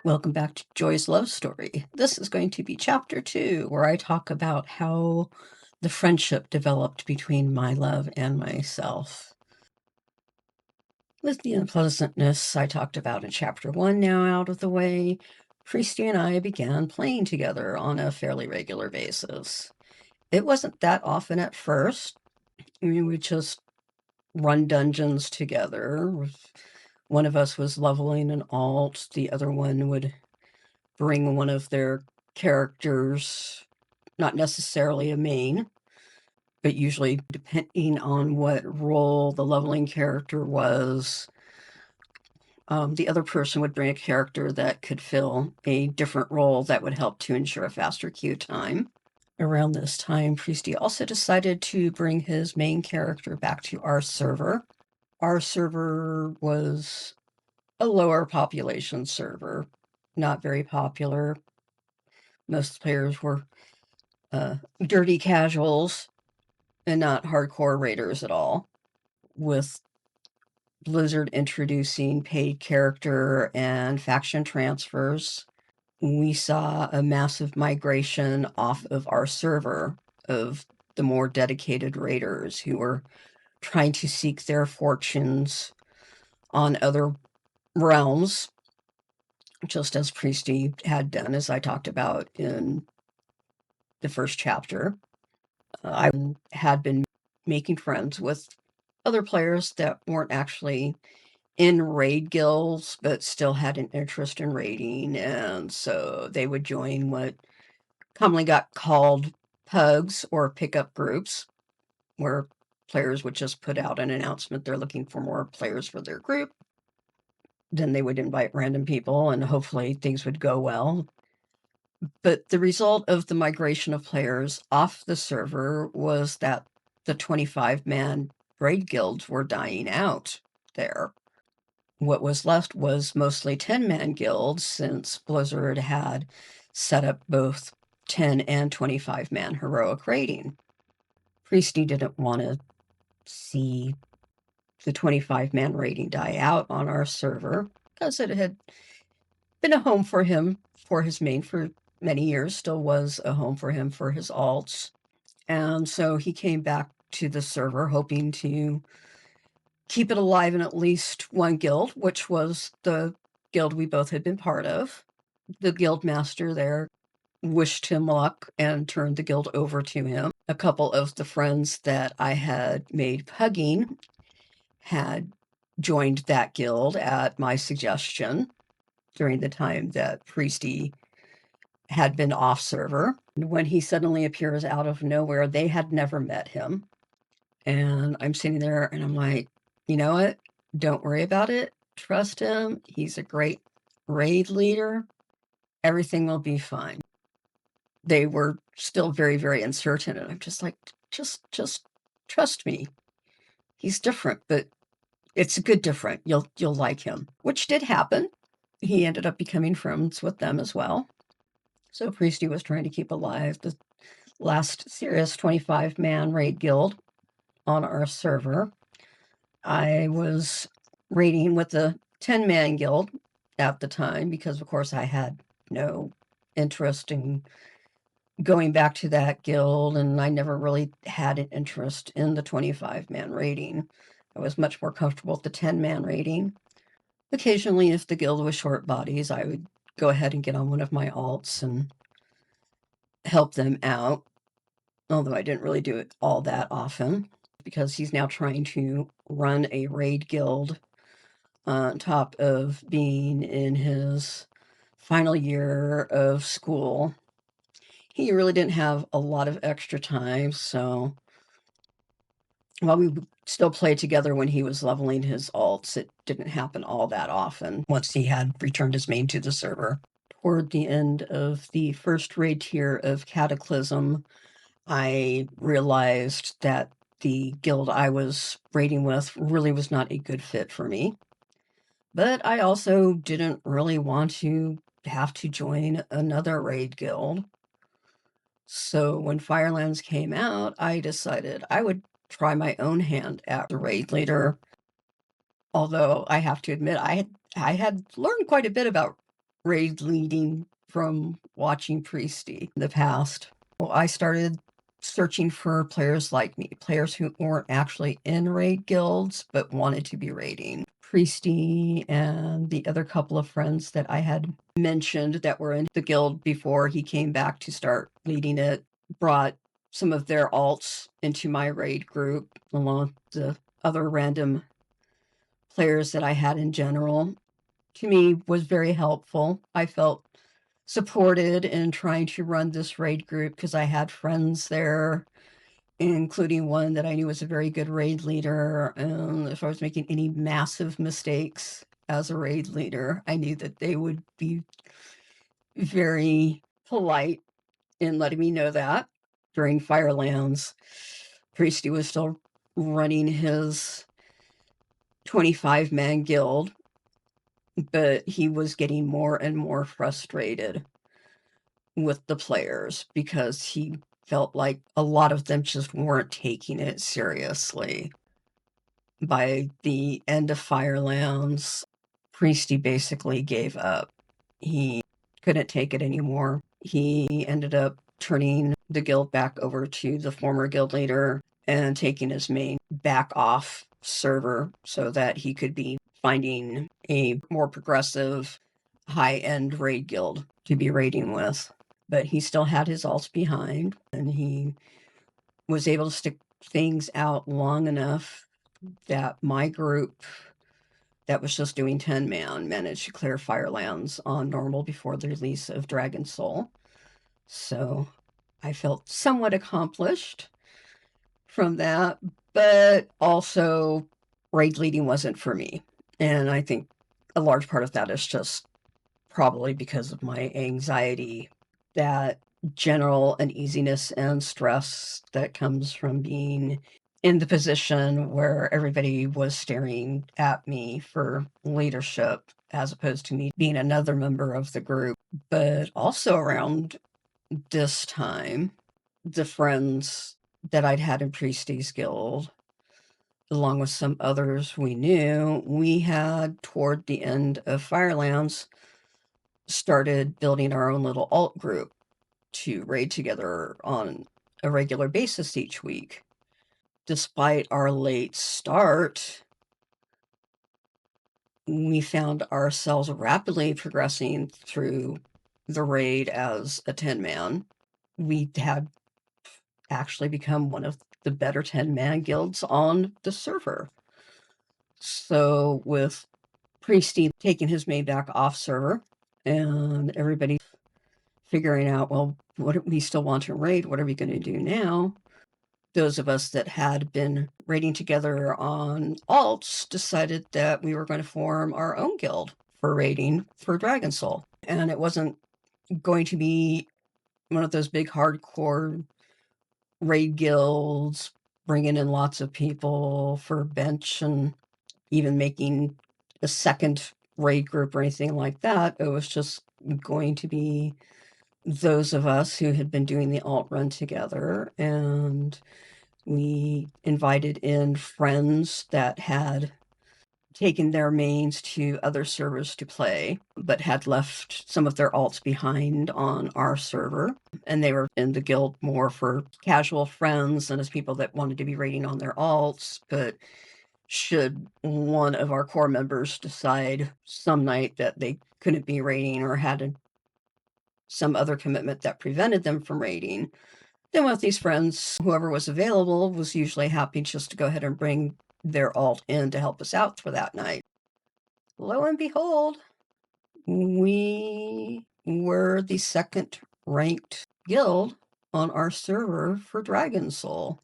Welcome back to Joy's Love Story. This is going to be chapter 2, where I talk about how the friendship developed between my love and myself. With the unpleasantness I talked about in chapter 1 now out of the way, Priesty and I began playing together on a fairly regular basis. It wasn't that often at first. We would just run dungeons together. One of us was leveling an alt, the other one would bring one of their characters, not necessarily a main, but usually depending on what role the leveling character was, the other person would bring a character that could fill a different role that would help to ensure a faster queue time. Around this time, Priesty also decided to bring his main character back to our server. Our server was a lower population server, not very popular. Most players were dirty casuals and not hardcore raiders at all. With Blizzard introducing paid character and faction transfers, we saw a massive migration off of our server of the more dedicated raiders who were trying to seek their fortunes on other realms, just as Priesty had done, as I talked about in the first chapter. I had been making friends with other players that weren't actually in raid guilds, but still had an interest in raiding, and so they would join what commonly got called pugs or pickup groups, where players would just put out an announcement they're looking for more players for their group. Then they would invite random people, and hopefully things would go well. But the result of the migration of players off the server was that the 25-man raid guilds were dying out there. What was left was mostly 10-man guilds, since Blizzard had set up both 10 and 25-man heroic raiding. Priesty didn't want to see the 25-man raiding die out on our server, because it had been a home for him for his main for many years, still was a home for him for his alts. And so he came back to the server hoping to keep it alive in at least one guild, which was the guild we both had been part of. The guild master there wished him luck and turned the guild over to him. A couple of the friends that I had made pugging had joined that guild at my suggestion during the time that Priesty had been off server. When he suddenly appears out of nowhere, they had never met him. And I'm sitting there and I'm like, you know what? Don't worry about it. Trust him. He's a great raid leader. Everything will be fine. They were still very, very uncertain. And I'm just like, just trust me. He's different, but it's a good different. You'll like him, which did happen. He ended up becoming friends with them as well. So Priesty was trying to keep alive the last serious 25-man raid guild on our server. I was raiding with the 10-man guild at the time because, of course, I had no interest in going back to that guild, and I never really had an interest in the 25-man raiding. I was much more comfortable with the 10-man raiding. Occasionally, if the guild was short bodies, I would go ahead and get on one of my alts and help them out, although I didn't really do it all that often, because he's now trying to run a raid guild on top of being in his final year of school. He really didn't have a lot of extra time, so while we still played together when he was leveling his alts, it didn't happen all that often once he had returned his main to the server. Toward the end of the first raid tier of Cataclysm, I realized that the guild I was raiding with really was not a good fit for me. But I also didn't really want to have to join another raid guild. So when Firelands came out, I decided I would try my own hand at the raid leader. Although I have to admit, I had learned quite a bit about raid leading from watching Priesty in the past. Well, I started searching for players like me, players who weren't actually in raid guilds but wanted to be raiding. Priesty and the other couple of friends that I had mentioned that were in the guild before he came back to start leading it brought some of their alts into my raid group, along with the other random players that I had in general. To me, was very helpful. I felt supported in trying to run this raid group because I had friends there, including one that I knew was a very good raid leader. And if I was making any massive mistakes as a raid leader, I knew that they would be very polite in letting me know that. During Firelands, Priesty was still running his 25-man guild, but he was getting more and more frustrated with the players because he felt like a lot of them just weren't taking it seriously. By the end of Firelands, Priesty basically gave up. He couldn't take it anymore. He ended up turning the guild back over to the former guild leader and taking his main back off server so that he could be finding a more progressive high-end raid guild to be raiding with. But he still had his alts behind, and he was able to stick things out long enough that my group that was just doing 10-man managed to clear Firelands on normal before the release of Dragon Soul. So I felt somewhat accomplished from that, but also raid leading wasn't for me. And I think a large part of that is just probably because of my anxiety, that general uneasiness and stress that comes from being in the position where everybody was staring at me for leadership as opposed to me being another member of the group. But also around this time, the friends that I'd had in Priesty's Guild, along with some others we knew, we had, toward the end of Firelands, started building our own little alt group to raid together on a regular basis each week. Despite our late start, we found ourselves rapidly progressing through the raid as a 10-man. We had actually become one of the better 10-man guilds on the server. So with Priesty taking his main back off server and everybody figuring out, well, what do we still want to raid? What are we going to do now? Those of us that had been raiding together on alts decided that we were going to form our own guild for raiding for Dragon Soul. And it wasn't going to be one of those big hardcore raid guilds, bringing in lots of people for bench and even making a second raid group or anything like that. It was just going to be those of us who had been doing the alt run together, and we invited in friends that had taken their mains to other servers to play, but had left some of their alts behind on our server. And they were in the guild more for casual friends and as people that wanted to be raiding on their alts. But should one of our core members decide some night that they couldn't be raiding or had some other commitment that prevented them from raiding, then with these friends, whoever was available was usually happy just to go ahead and bring their alt in to help us out for that night. Lo and behold, we were the second ranked guild on our server for Dragon Soul.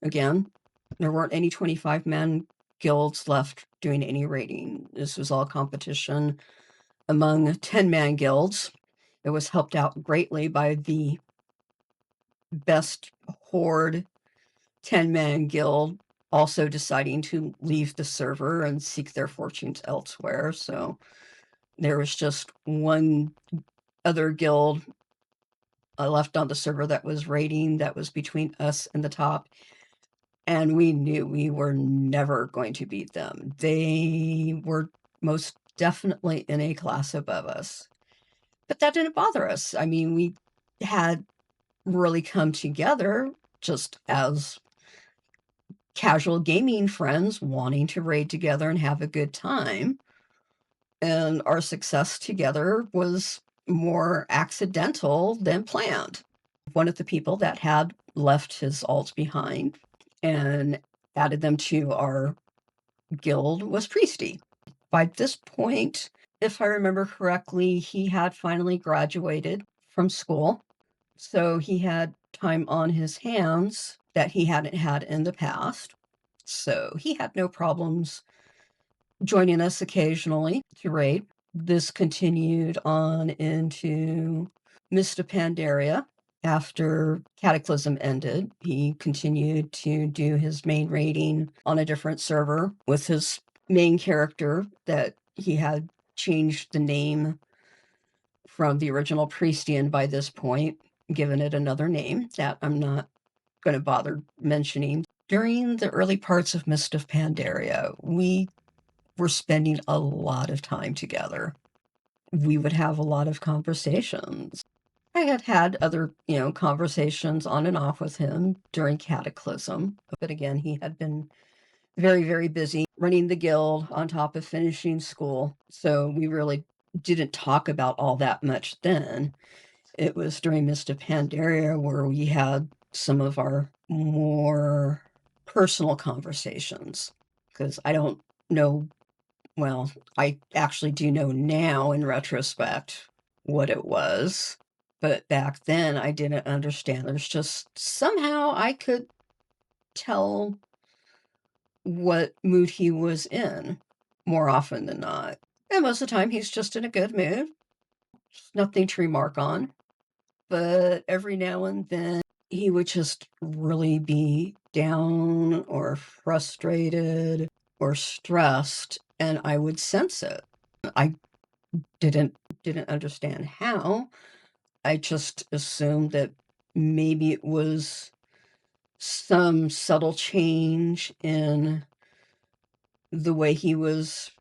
Again, there weren't any 25-man guilds left doing any raiding. This was all competition among 10-man guilds. It was helped out greatly by the best horde 10-man guild also deciding to leave the server and seek their fortunes elsewhere. So there was just one other guild left on the server that was raiding, that was between us and the top. And we knew we were never going to beat them. They were most definitely in a class above us. But that didn't bother us. I mean, we had really come together just as casual gaming friends wanting to raid together and have a good time. And our success together was more accidental than planned. One of the people that had left his alts behind and added them to our guild was Priesty. By this point, if I remember correctly, he had finally graduated from school. So he had time on his hands that he hadn't had in the past. So he had no problems joining us occasionally to raid. This continued on into Mist of Pandaria. After Cataclysm ended, he continued to do his main raiding on a different server with his main character that he had changed the name from the original Priestian by this point, given it another name that I'm not going to bother mentioning. During the early parts of Mist of Pandaria, we were spending a lot of time together. We would have a lot of conversations. I had had other, conversations on and off with him during Cataclysm, but again, he had been very, very busy running the guild on top of finishing school. So we really didn't talk about all that much then. It was during Mist of Pandaria where we had some of our more personal conversations. Because I don't know, well, I actually do know now in retrospect what it was. But back then I didn't understand. There's just somehow I could tell what mood he was in more often than not. And most of the time he's just in a good mood. Nothing to remark on. But every now and then he would just really be down or frustrated or stressed, and I would sense it. I didn't understand how. I just assumed that maybe it was some subtle change in the way he was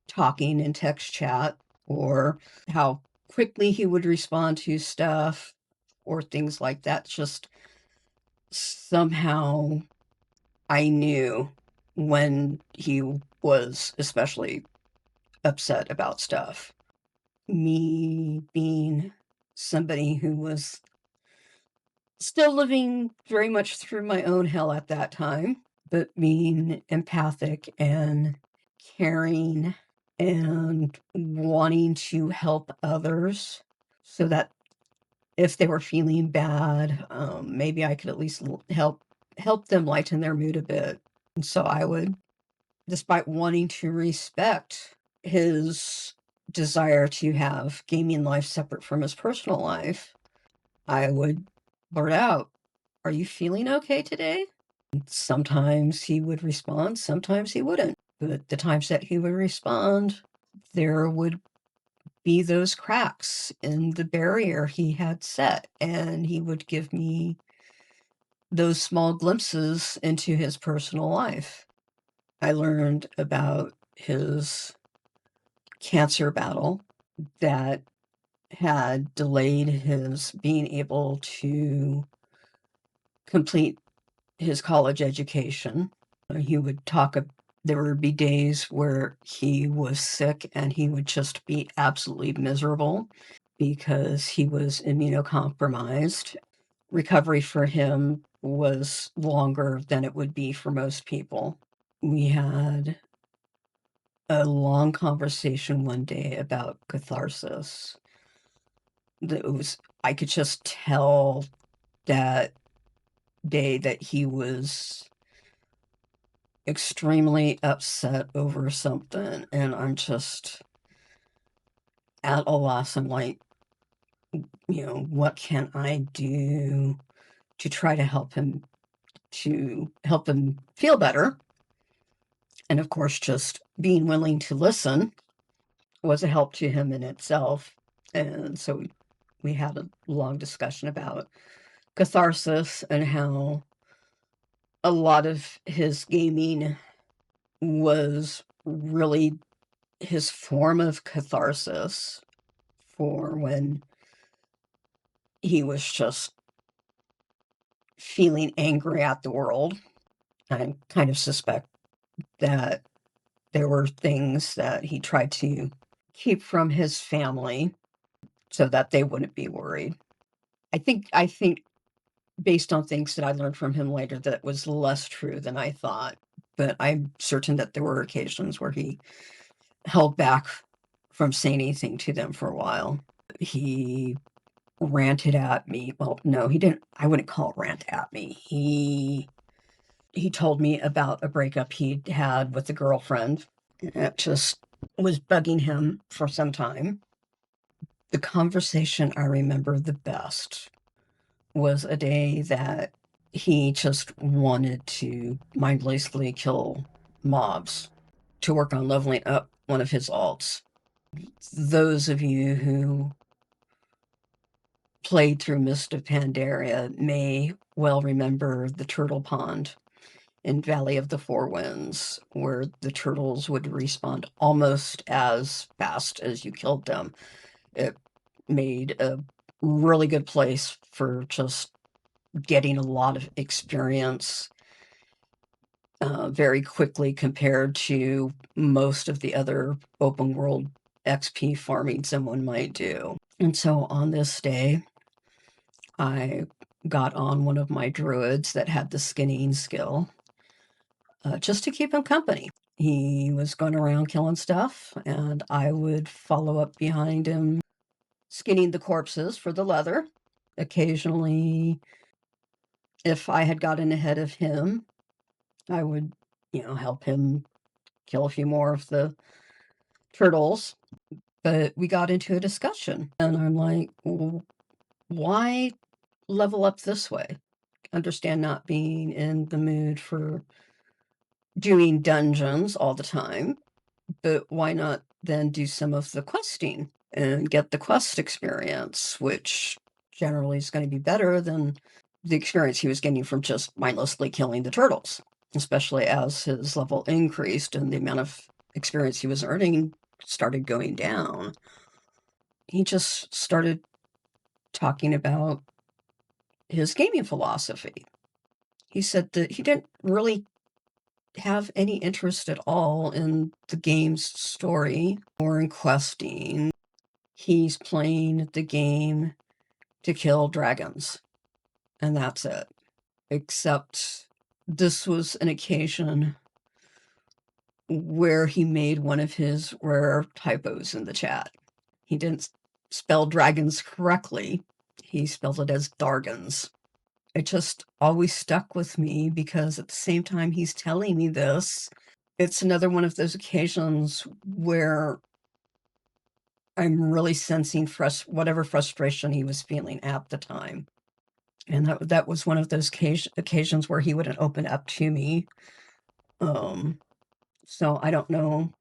talking in text chat, or how quickly he would respond to stuff, or things like that. Just somehow I knew when he was especially upset about stuff. Me being somebody who was still living very much through my own hell at that time, but being empathic and caring and wanting to help others so that if they were feeling bad, maybe I could at least help them lighten their mood a bit. And so I would, despite wanting to respect his desire to have gaming life separate from his personal life, I would blurt out, "Are you feeling okay today?" Sometimes he would respond, sometimes he wouldn't. But the times that he would respond, there would be those cracks in the barrier he had set, and he would give me those small glimpses into his personal life. I learned about his cancer battle that had delayed his being able to complete his college education. He would talk, there would be days where he was sick and he would just be absolutely miserable because he was immunocompromised. Recovery for him was longer than it would be for most people. We had a long conversation one day about catharsis. I could just tell that day that he was extremely upset over something, and I'm just at a loss. I'm like, what can I do to try to help him feel better? And of course, just being willing to listen was a help to him in itself. And so we had a long discussion about catharsis and how a lot of his gaming was really his form of catharsis for when he was just feeling angry at the world. I kind of suspect that there were things that he tried to keep from his family so that they wouldn't be worried. I think based on things that I learned from him later that it was less true than I thought. But I'm certain that there were occasions where he held back from saying anything to them for a while. He ranted at me. Well, no, he didn't. I wouldn't call it rant at me. He told me about a breakup he'd had with a girlfriend. It just was bugging him for some time. The conversation I remember the best was a day that he just wanted to mindlessly kill mobs to work on leveling up one of his alts. Those of you who played through Mist of Pandaria may well remember the turtle pond in Valley of the Four Winds, where the turtles would respawn almost as fast as you killed them. It made a really good place for just getting a lot of experience very quickly compared to most of the other open world XP farming someone might do. And so on this day, I got on one of my druids that had the skinning skill just to keep him company. He was going around killing stuff, and I would follow up behind him, skinning the corpses for the leather. Occasionally, if I had gotten ahead of him, I would, help him kill a few more of the turtles. But we got into a discussion, and I'm like, well, why level up this way? Understand not being in the mood for doing dungeons all the time, but why not then do some of the questing and get the quest experience, which generally is going to be better than the experience he was getting from just mindlessly killing the turtles, especially as his level increased and the amount of experience he was earning started going down. He just started talking about his gaming philosophy. He said that he didn't really have any interest at all in the game's story or in questing. He's playing the game to kill dragons, and that's it. Except this was an occasion where he made one of his rare typos in the chat. He didn't spell dragons correctly. He spelled it as Dargans. It just always stuck with me because at the same time he's telling me this, it's another one of those occasions where I'm really sensing whatever frustration he was feeling at the time. And that was one of those occasions where he wouldn't open up to me. So I don't know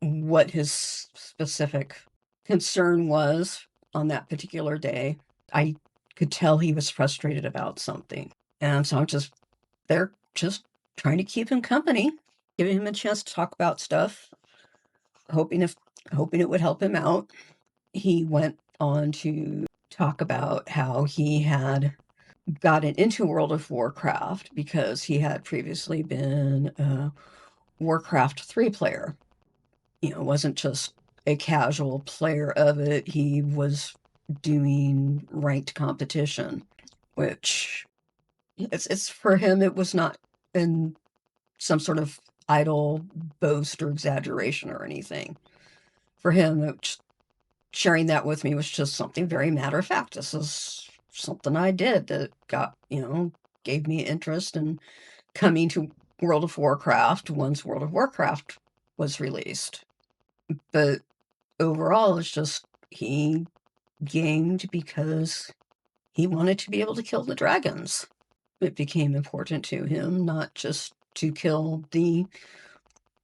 what his specific concern was on that particular day. I could tell he was frustrated about something. And so I'm just there, just trying to keep him company, giving him a chance to talk about stuff, hoping it would help him out. He went on to talk about how he had gotten into World of Warcraft because he had previously been a Warcraft 3 player. Wasn't just a casual player of it. He was doing ranked competition, which it's for him, it was not in some sort of idle boast or exaggeration or anything. For him, sharing that with me was just something very matter of fact. This is something I did that gave me interest in coming to World of Warcraft once World of Warcraft was released. But overall, it's just he gamed because he wanted to be able to kill the dragons. It became important to him not just to kill the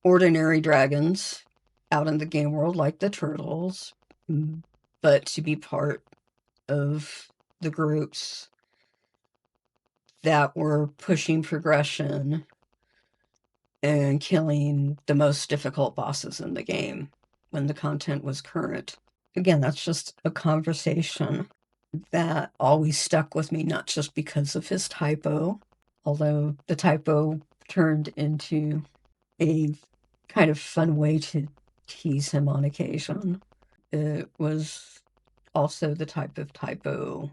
ordinary dragons out in the game world like the turtles, but to be part of the groups that were pushing progression and killing the most difficult bosses in the game when the content was current. again, that's just a conversation that always stuck with me, not just because of his typo, although the typo turned into a kind of fun way to tease him on occasion. It was also the type of typo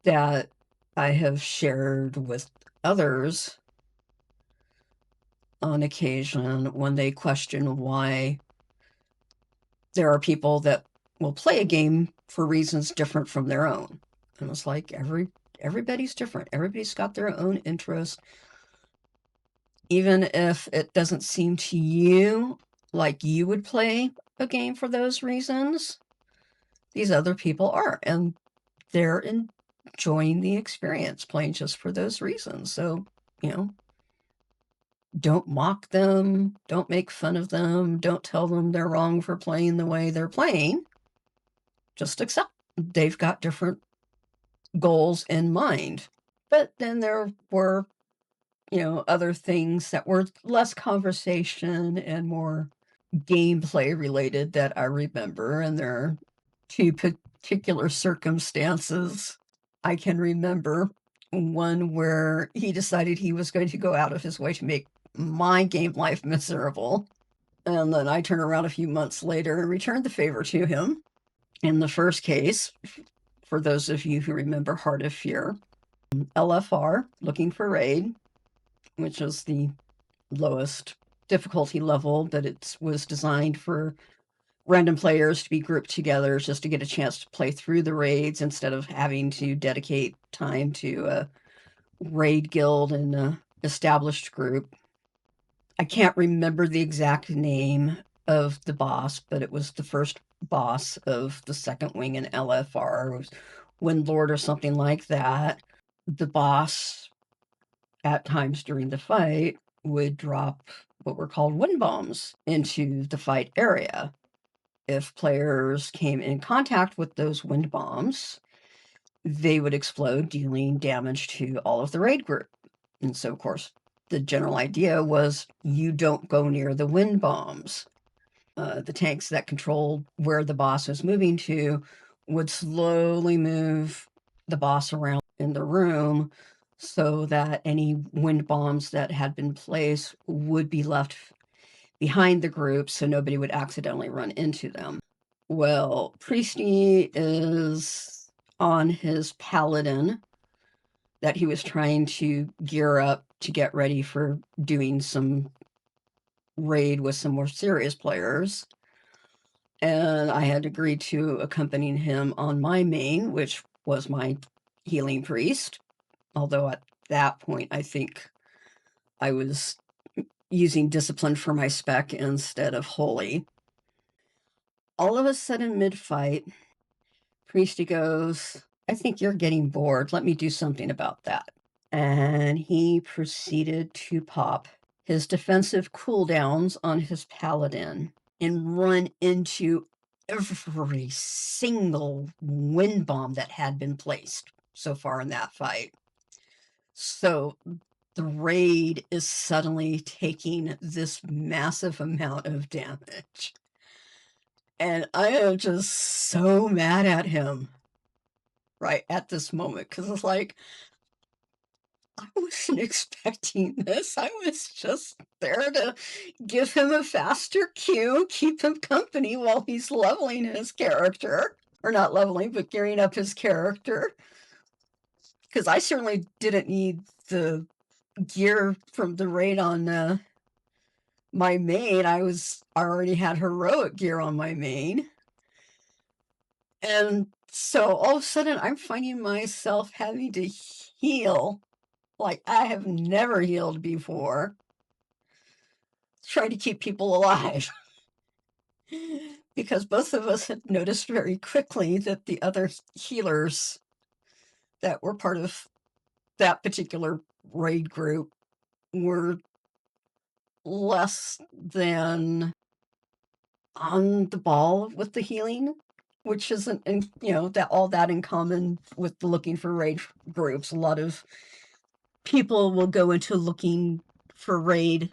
that I have shared with others on occasion when they question why there are people that will play a game for reasons different from their own. And it's like everybody's different. Everybody's got their own interest. Even if it doesn't seem to you like you would play a game for those reasons, these other people are, and they're enjoying the experience playing just for those reasons. So, you know, don't mock them, don't make fun of them, don't tell them they're wrong for playing the way they're playing. Just accept they've got different goals in mind. But then there were, other things that were less conversation and more gameplay related that I remember. And there are two particular circumstances I can remember. One where he decided he was going to go out of his way to make my game life miserable. And then I turn around a few months later and return the favor to him. In the first case, for those of you who remember Heart of Fear, LFR, looking for raid, which is the lowest difficulty level, but it was designed for random players to be grouped together just to get a chance to play through the raids instead of having to dedicate time to a raid guild and a established group. I can't remember the exact name of the boss, but it was the first boss of the second wing in LFR. It was Windlord or something like that. The boss, at times during the fight, would drop what were called wind bombs into the fight area. If players came in contact with those wind bombs, they would explode, dealing damage to all of the raid group. And so, of course, the general idea was you don't go near the wind bombs. The tanks that controlled where the boss was moving to would slowly move the boss around in the room so that any wind bombs that had been placed would be left behind the group so nobody would accidentally run into them. Well, Priesty is on his paladin that he was trying to gear up to get ready for doing some raid with some more serious players. And I had agreed to accompanying him on my main, which was my healing priest. Although at that point, I think I was using discipline for my spec instead of holy. All of a sudden, mid-fight, Priesty goes, I think you're getting bored. Let me do something about that. And he proceeded to pop his defensive cooldowns on his paladin and run into every single wind bomb that had been placed so far in that fight. So the raid is suddenly taking this massive amount of damage. And I am just so mad at him right at this moment because it's like, I wasn't expecting this. I was just there to give him a faster cue, keep him company while he's leveling his character. Or not leveling, but gearing up his character. Because I certainly didn't need the gear from the raid on my main. I already had heroic gear on my main. And so all of a sudden, I'm finding myself having to heal like I have never healed before, trying to keep people alive. Because both of us had noticed very quickly that the other healers that were part of that particular raid group were less than on the ball with the healing, which isn't, that all that in common with the looking for raid groups. A lot of people will go into looking for raid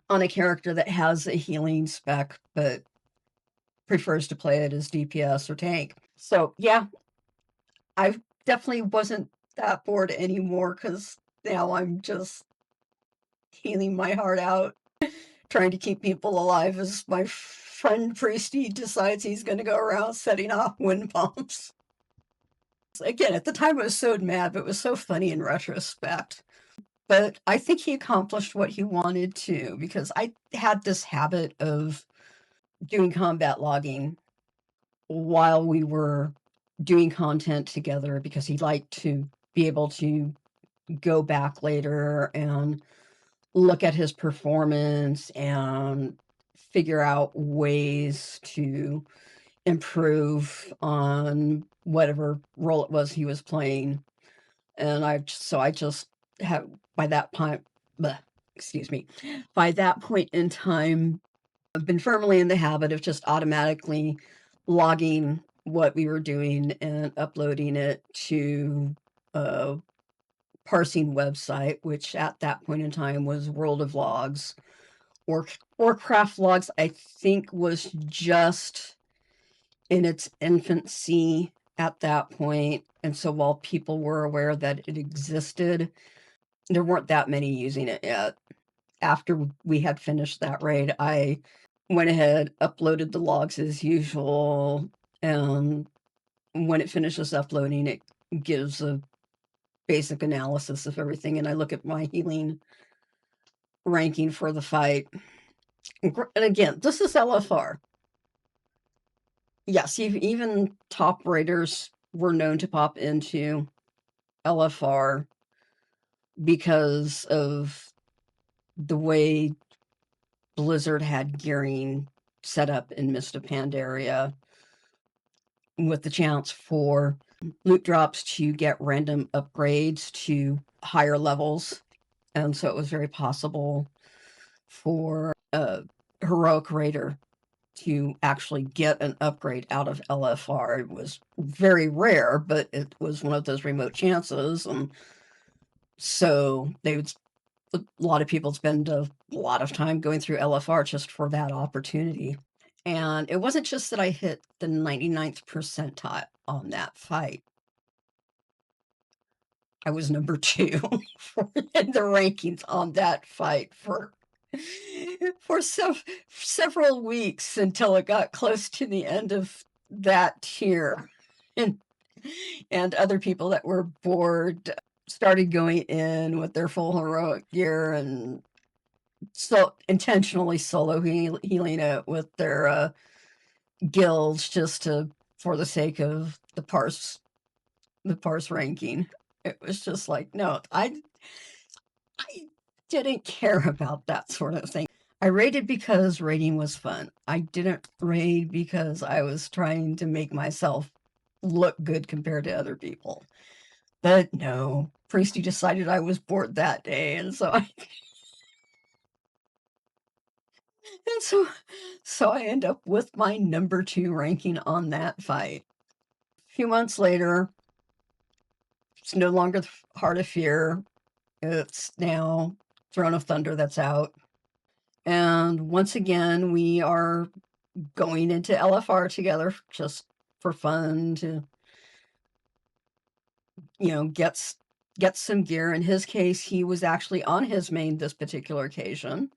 on a character that has a healing spec, but prefers to play it as DPS or tank. So yeah, I definitely wasn't that bored anymore because now I'm just healing my heart out, trying to keep people alive as my friend Priesty decides he's going to go around setting off wind bombs. Again, at the time I was so mad, but it was so funny in retrospect. But I think he accomplished what he wanted to, because I had this habit of doing combat logging while we were doing content together, because he liked to be able to go back later and look at his performance and figure out ways to improve on whatever role it was he was playing. And I just have, by that point, excuse me, by that point in time, I've been firmly in the habit of just automatically logging what we were doing and uploading it to a parsing website, which at that point in time was World of Logs. Or Warcraft Logs, I think, was just in its infancy at that point. And so while people were aware that it existed, there weren't that many using it yet. After we had finished that raid, I went ahead, uploaded the logs as usual, and when it finishes uploading, it gives a basic analysis of everything, and I look at my healing ranking for the fight. And again, this is LFR. Yes, even top raiders were known to pop into LFR because of the way Blizzard had gearing set up in Mist of Pandaria, with the chance for loot drops to get random upgrades to higher levels. And so it was very possible for a heroic raider to actually get an upgrade out of LFR. It was very rare, but it was one of those remote chances. And so a lot of people spend a lot of time going through LFR just for that opportunity. And it wasn't just that I hit the 99th percentile on that fight. I was number 2 in the rankings on that fight for several weeks, until it got close to the end of that tier. And other people that were bored started going in with their full heroic gear and so intentionally solo healing it with their guilds, just for the sake of the parse ranking. It was just like, no, I didn't care about that sort of thing. I raided because raiding was fun. I didn't raid because I was trying to make myself look good compared to other people. But no, Priesty decided I was bored that day, and so I end up with my number 2 ranking on that fight. A few months later, it's no longer Heart of Fear. It's now Throne of Thunder that's out. And once again, we are going into LFR together just for fun, to, get some gear. In his case, he was actually on his main this particular occasion.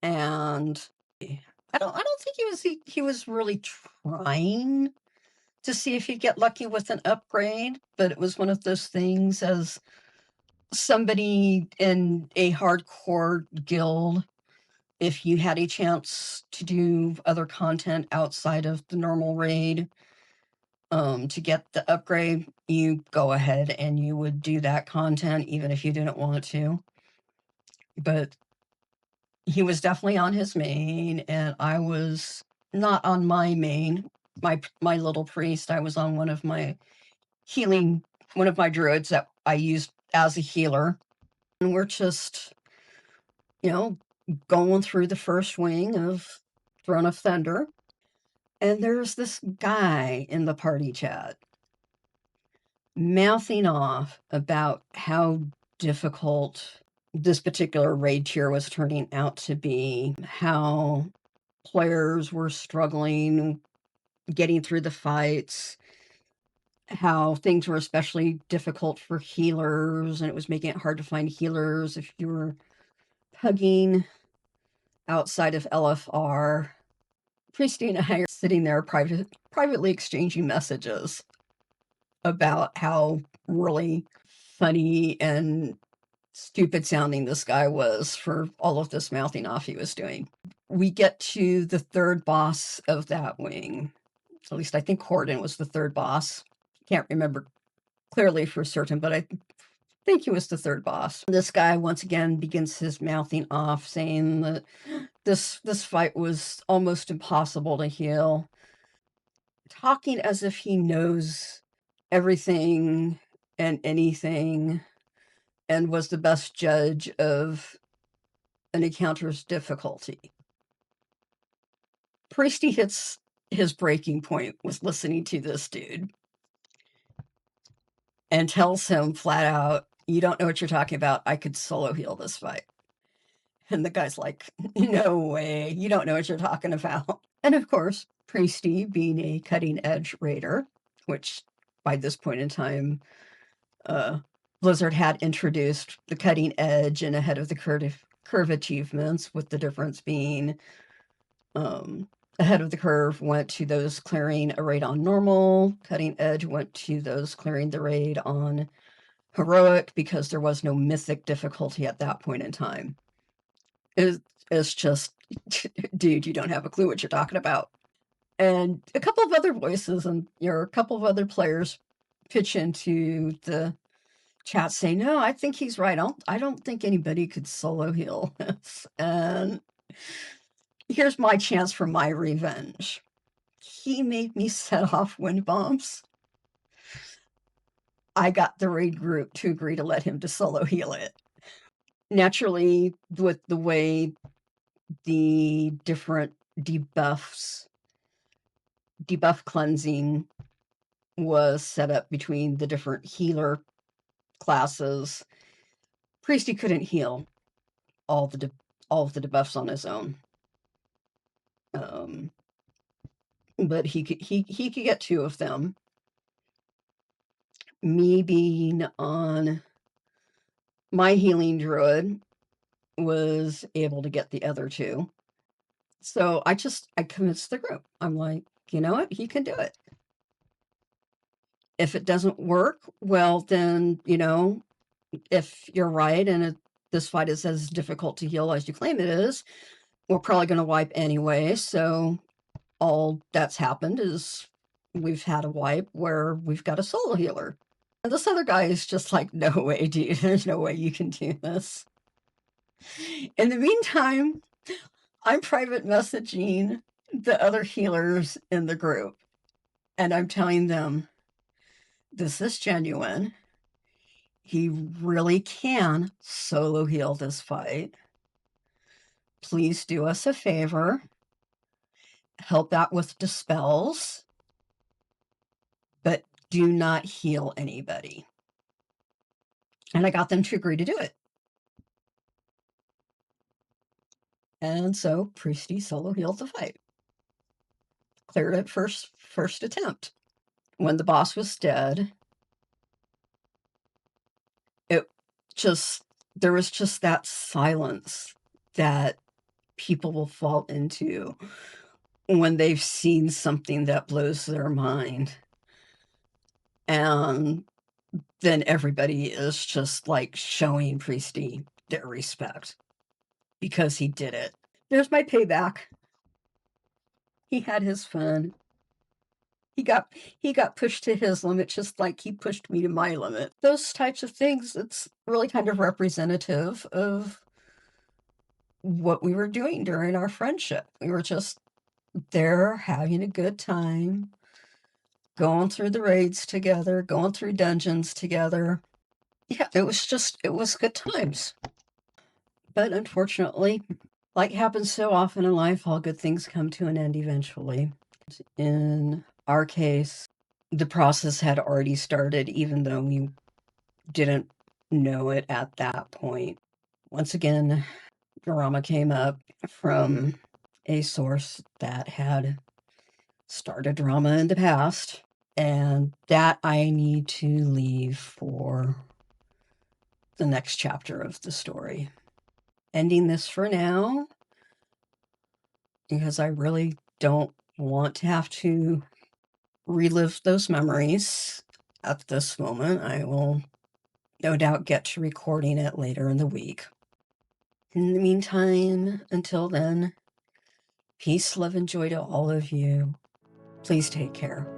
And I don't think he was really trying to see if he'd get lucky with an upgrade, but it was one of those things, as somebody in a hardcore guild, if you had a chance to do other content outside of the normal raid, to get the upgrade, you go ahead and you would do that content even if you didn't want to. But he was definitely on his main, and I was not on my main. My little priest, I was on one of my druids that I used as a healer. And we're just, going through the first wing of Throne of Thunder. And there's this guy in the party chat mouthing off about how difficult this particular raid tier was turning out to be, how players were struggling getting through the fights, how things were especially difficult for healers, and it was making it hard to find healers if you were hugging outside of LFR. Priesty and I are sitting there privately exchanging messages about how really funny and stupid sounding this guy was for all of this mouthing off he was doing. We get to the third boss of that wing. At least I think Horton was the third boss. Can't remember clearly for certain, but I think he was the third boss. This guy once again begins his mouthing off, saying that this fight was almost impossible to heal, talking as if he knows everything and anything and was the best judge of an encounter's difficulty. Priesty hits his breaking point with listening to this dude and tells him flat out, "You don't know what you're talking about. I could solo heal this fight." And the guy's like, "No way. You don't know what you're talking about." And of course, Priesty, being a cutting edge raider, which by this point in time, Blizzard had introduced the cutting edge and ahead of the curve achievements, with the difference being ahead of the curve went to those clearing a raid on normal, cutting edge went to those clearing the raid on heroic, because there was no mythic difficulty at that point in time. It's just, dude, you don't have a clue what you're talking about. And a couple of other voices and a couple of other players pitch into the chat saying, "No, I think he's right. I don't think anybody could solo heal this." And here's my chance for my revenge. He made me set off wind bombs. I got the raid group to agree to let him to solo heal it. Naturally, with the way the different debuff cleansing was set up between the different healer classes, Priesty couldn't heal all of the debuffs on his own. But he could get 2 of them. Me being on my healing druid was able to get the other 2. So I convinced the group. I'm like, you know what? He can do it. If it doesn't work, well, then, if you're right and this fight is as difficult to heal as you claim it is, we're probably going to wipe anyway. So all that's happened is we've had a wipe where we've got a solo healer. And this other guy is just like, "No way, dude. There's no way you can do this." In the meantime, I'm private messaging the other healers in the group, and I'm telling them, this is genuine. He really can solo heal this fight. Please do us a favor. Help out with dispels, but do not heal anybody. And I got them to agree to do it. And so Priesty solo healed the fight. Cleared it first attempt. When the boss was dead, there was just that silence that people will fall into when they've seen something that blows their mind. And then everybody is just like showing Priesty their respect because he did it. There's my payback. He had his fun. He got pushed to his limit just like he pushed me to my limit. Those types of things, it's really kind of representative of what we were doing during our friendship. We were just there having a good time, going through the raids together, going through dungeons together. Yeah, it was good times. But unfortunately, like happens so often in life, all good things come to an end eventually. In our case, the process had already started, even though we didn't know it at that point. Once again, Garama came up from a source that had started drama in the past, and that I need to leave for the next chapter of the story. Ending this for now, because I really don't want to have to relive those memories at this moment. I will no doubt get to recording it later in the week. In the meantime, until then, peace, love, and joy to all of you. Please take care.